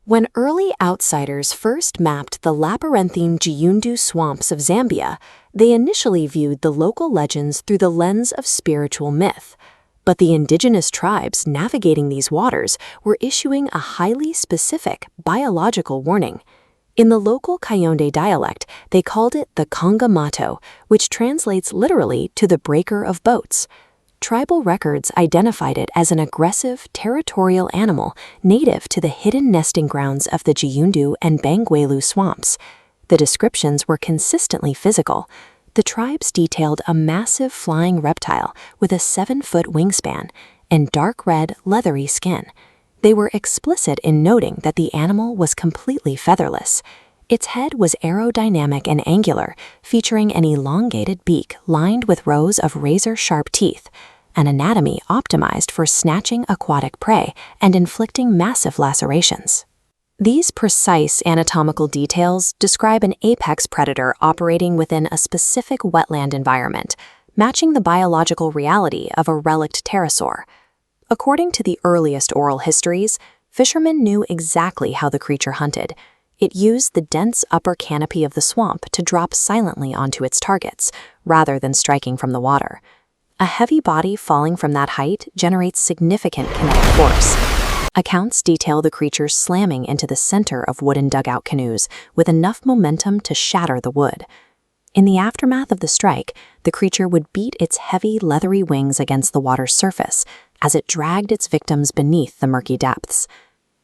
When early outsiders first mapped the labyrinthine Jiundu swamps of Zambia, they initially viewed the local legends through the lens of spiritual myth. But the indigenous tribes navigating these waters were issuing a highly specific biological warning. In the local Kaonde dialect, they called it the Kongamato, which translates literally to the breaker of boats. Tribal records identified it as an aggressive, territorial animal native to the hidden nesting grounds of the Jiundu and Bangwelu swamps. The descriptions were consistently physical. The tribes detailed a massive flying reptile with a 7-foot wingspan and dark red, leathery skin. They were explicit in noting that the animal was completely featherless. Its head was aerodynamic and angular, featuring an elongated beak lined with rows of razor-sharp teeth, an anatomy optimized for snatching aquatic prey and inflicting massive lacerations. These precise anatomical details describe an apex predator operating within a specific wetland environment, matching the biological reality of a relict pterosaur. According to the earliest oral histories, fishermen knew exactly how the creature hunted. It used the dense upper canopy of the swamp to drop silently onto its targets, rather than striking from the water. A heavy body falling from that height generates significant kinetic force. Accounts detail the creature slamming into the center of wooden dugout canoes with enough momentum to shatter the wood. In the aftermath of the strike, the creature would beat its heavy, leathery wings against the water's surface as it dragged its victims beneath the murky depths.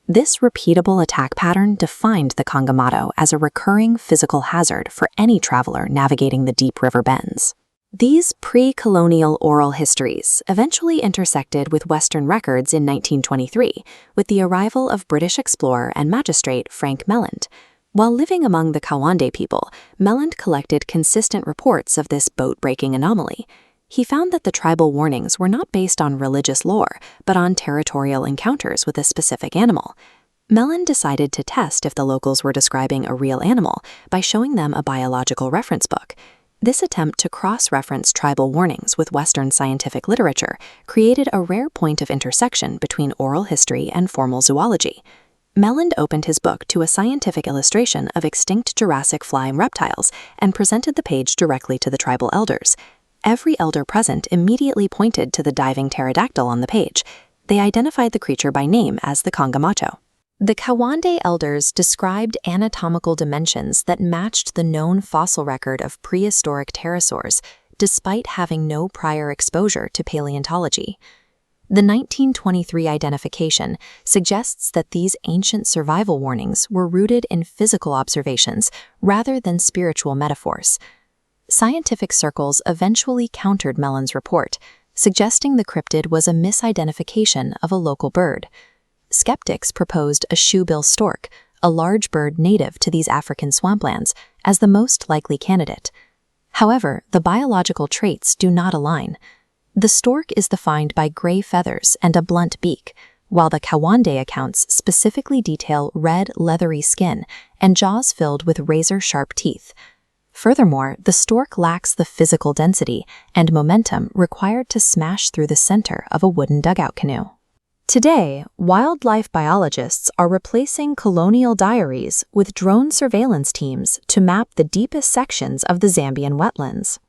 This repeatable attack pattern defined the Kongamato as a recurring physical hazard for any traveler navigating the deep river bends. These pre-colonial oral histories eventually intersected with Western records in 1923 with the arrival of British explorer and magistrate Frank Melland. While living among the Kaonde people, Melland collected consistent reports of this boat-breaking anomaly. He found that the tribal warnings were not based on religious lore, but on territorial encounters with a specific animal. Melland decided to test if the locals were describing a real animal by showing them a biological reference book. This attempt to cross-reference tribal warnings with Western scientific literature created a rare point of intersection between oral history and formal zoology. Melland opened his book to a scientific illustration of extinct Jurassic flying reptiles and presented the page directly to the tribal elders. Every elder present immediately pointed to the diving pterodactyl on the page. They identified the creature by name as the Kongamato. The Kaonde elders described anatomical dimensions that matched the known fossil record of prehistoric pterosaurs, despite having no prior exposure to paleontology. The 1923 identification suggests that these ancient survival warnings were rooted in physical observations rather than spiritual metaphors. Scientific circles eventually countered Melland's report, suggesting the cryptid was a misidentification of a local bird. Skeptics proposed a shoebill stork, a large bird native to these African swamplands, as the most likely candidate. However, the biological traits do not align. The stork is defined by gray feathers and a blunt beak, while the Kaonde accounts specifically detail red, leathery skin and jaws filled with razor-sharp teeth. Furthermore, the stork lacks the physical density and momentum required to smash through the center of a wooden dugout canoe. Today, wildlife biologists are replacing colonial diaries with drone surveillance teams to map the deepest sections of the Zambian wetlands.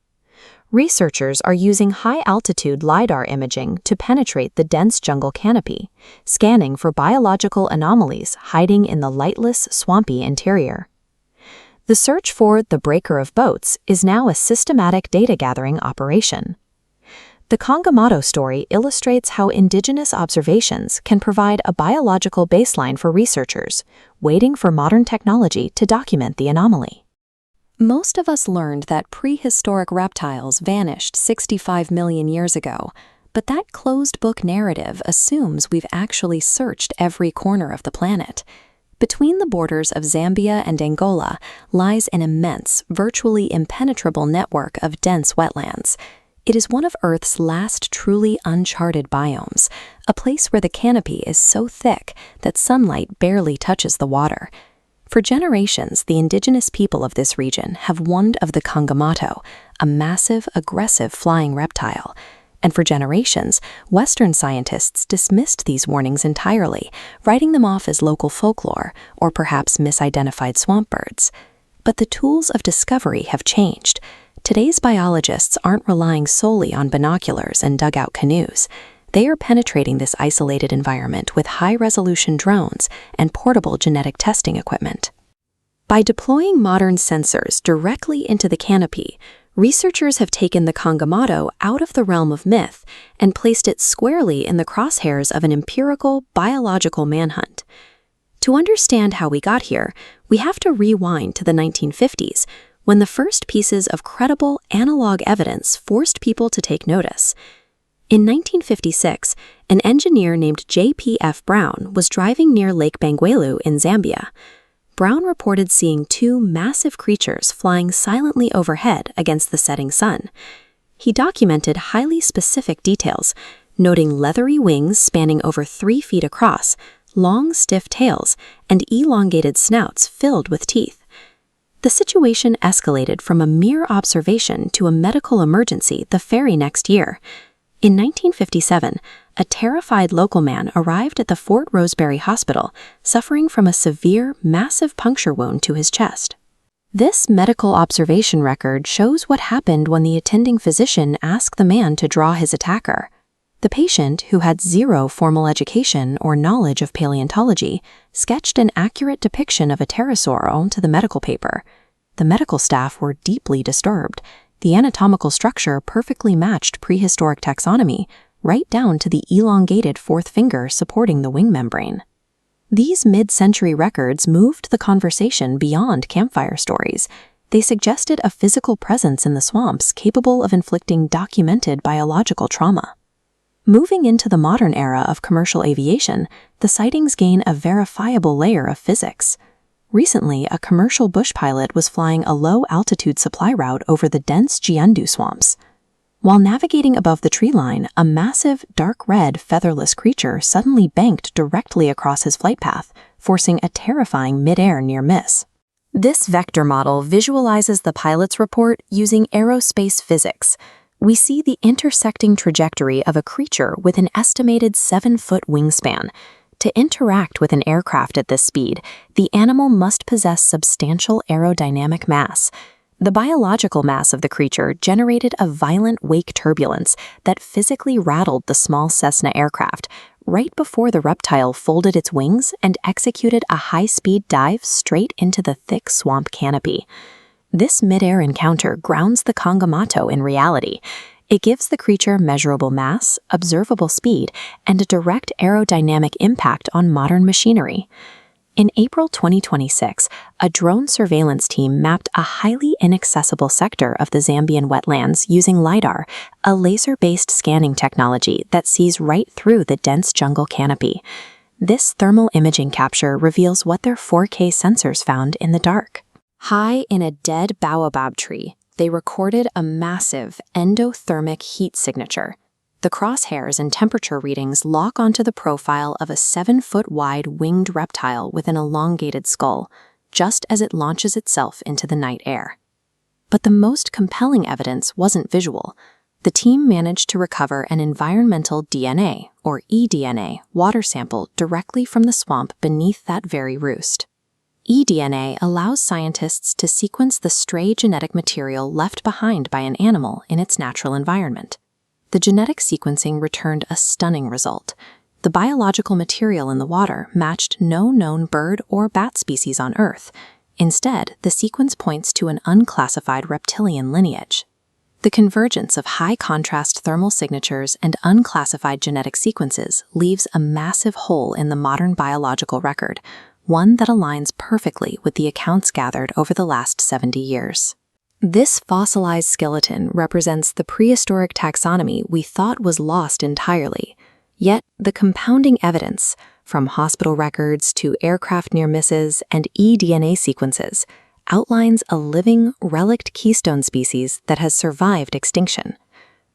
Researchers are using high-altitude LiDAR imaging to penetrate the dense jungle canopy, scanning for biological anomalies hiding in the lightless, swampy interior. The search for the breaker of boats is now a systematic data-gathering operation. The Kongamato story illustrates how indigenous observations can provide a biological baseline for researchers, waiting for modern technology to document the anomaly. Most of us learned that prehistoric reptiles vanished 65 million years ago, but that closed-book narrative assumes we've actually searched every corner of the planet. Between the borders of Zambia and Angola lies an immense, virtually impenetrable network of dense wetlands. It is one of Earth's last truly uncharted biomes, a place where the canopy is so thick that sunlight barely touches the water. For generations, the indigenous people of this region have warned of the Kongamato, a massive, aggressive flying reptile. And for generations, Western scientists dismissed these warnings entirely, writing them off as local folklore or perhaps misidentified swamp birds. But the tools of discovery have changed. Today's biologists aren't relying solely on binoculars and dugout canoes. They are penetrating this isolated environment with high-resolution drones and portable genetic testing equipment. By deploying modern sensors directly into the canopy, researchers have taken the Kongamato out of the realm of myth and placed it squarely in the crosshairs of an empirical, biological manhunt. To understand how we got here, we have to rewind to the 1950s, when the first pieces of credible analog evidence forced people to take notice. In 1956, an engineer named J.P.F. Brown was driving near Lake Bangweulu in Zambia. Brown reported seeing two massive creatures flying silently overhead against the setting sun. He documented highly specific details, noting leathery wings spanning over 3 feet across, long, stiff tails, and elongated snouts filled with teeth. The situation escalated from a mere observation to a medical emergency the very next year. In 1957, a terrified local man arrived at the Fort Rosebery Hospital, suffering from a severe, massive puncture wound to his chest. This medical observation record shows what happened when the attending physician asked the man to draw his attacker. The patient, who had zero formal education or knowledge of paleontology, sketched an accurate depiction of a pterosaur onto the medical paper. The medical staff were deeply disturbed. The anatomical structure perfectly matched prehistoric taxonomy, right down to the elongated fourth finger supporting the wing membrane. These mid-century records moved the conversation beyond campfire stories. They suggested a physical presence in the swamps capable of inflicting documented biological trauma. Moving into the modern era of commercial aviation, the sightings gain a verifiable layer of physics. Recently, a commercial bush pilot was flying a low-altitude supply route over the dense Jiundu swamps. While navigating above the tree line, a massive, dark red, featherless creature suddenly banked directly across his flight path, forcing a terrifying mid-air near miss. This vector model visualizes the pilot's report using aerospace physics. We see the intersecting trajectory of a creature with an estimated 7-foot wingspan. To interact with an aircraft at this speed, the animal must possess substantial aerodynamic mass. The biological mass of the creature generated a violent wake turbulence that physically rattled the small Cessna aircraft right before the Reptile folded its wings and executed a high-speed dive straight into the thick swamp canopy. This mid-air encounter grounds the Kongamato in reality. It gives the creature measurable mass, observable speed, and a direct aerodynamic impact on modern machinery. In April 2026, a drone surveillance team mapped a highly inaccessible sector of the Zambian wetlands using LiDAR, a laser-based scanning technology that sees right through the dense jungle canopy. This thermal imaging capture reveals what their 4K sensors found in the dark. High in a dead baobab tree, they recorded a massive endothermic heat signature. The crosshairs and temperature readings lock onto the profile of a 7-foot-wide winged reptile with an elongated skull, just as it launches itself into the night air. But the most compelling evidence wasn't visual. The team managed to recover an environmental DNA, or eDNA, water sample directly from the swamp beneath that very roost. eDNA allows scientists to sequence the stray genetic material left behind by an animal in its natural environment. The genetic sequencing returned a stunning result. The biological material in the water matched no known bird or bat species on Earth. Instead, the sequence points to an unclassified reptilian lineage. The convergence of high-contrast thermal signatures and unclassified genetic sequences leaves a massive hole in the modern biological record, one that aligns perfectly with the accounts gathered over the last 70 years. This fossilized skeleton represents the prehistoric taxonomy we thought was lost entirely. Yet, the compounding evidence, from hospital records to aircraft near misses and eDNA sequences, outlines a living, relict keystone species that has survived extinction.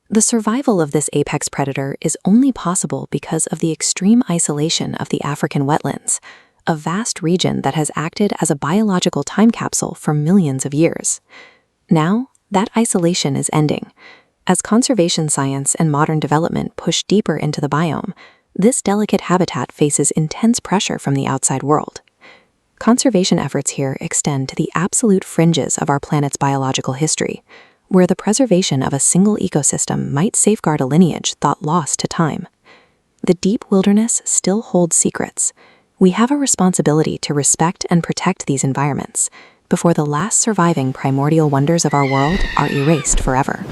The survival of this apex predator is only possible because of the extreme isolation of the African wetlands, a vast region that has acted as a biological time capsule for millions of years. Now, that isolation is ending. As conservation science and modern development push deeper into the biome, this delicate habitat faces intense pressure from the outside world. Conservation efforts here extend to the absolute fringes of our planet's biological history, where the preservation of a single ecosystem might safeguard a lineage thought lost to time. The deep wilderness still holds secrets. We have a responsibility to respect and protect these environments before the last surviving primordial wonders of our world are erased forever.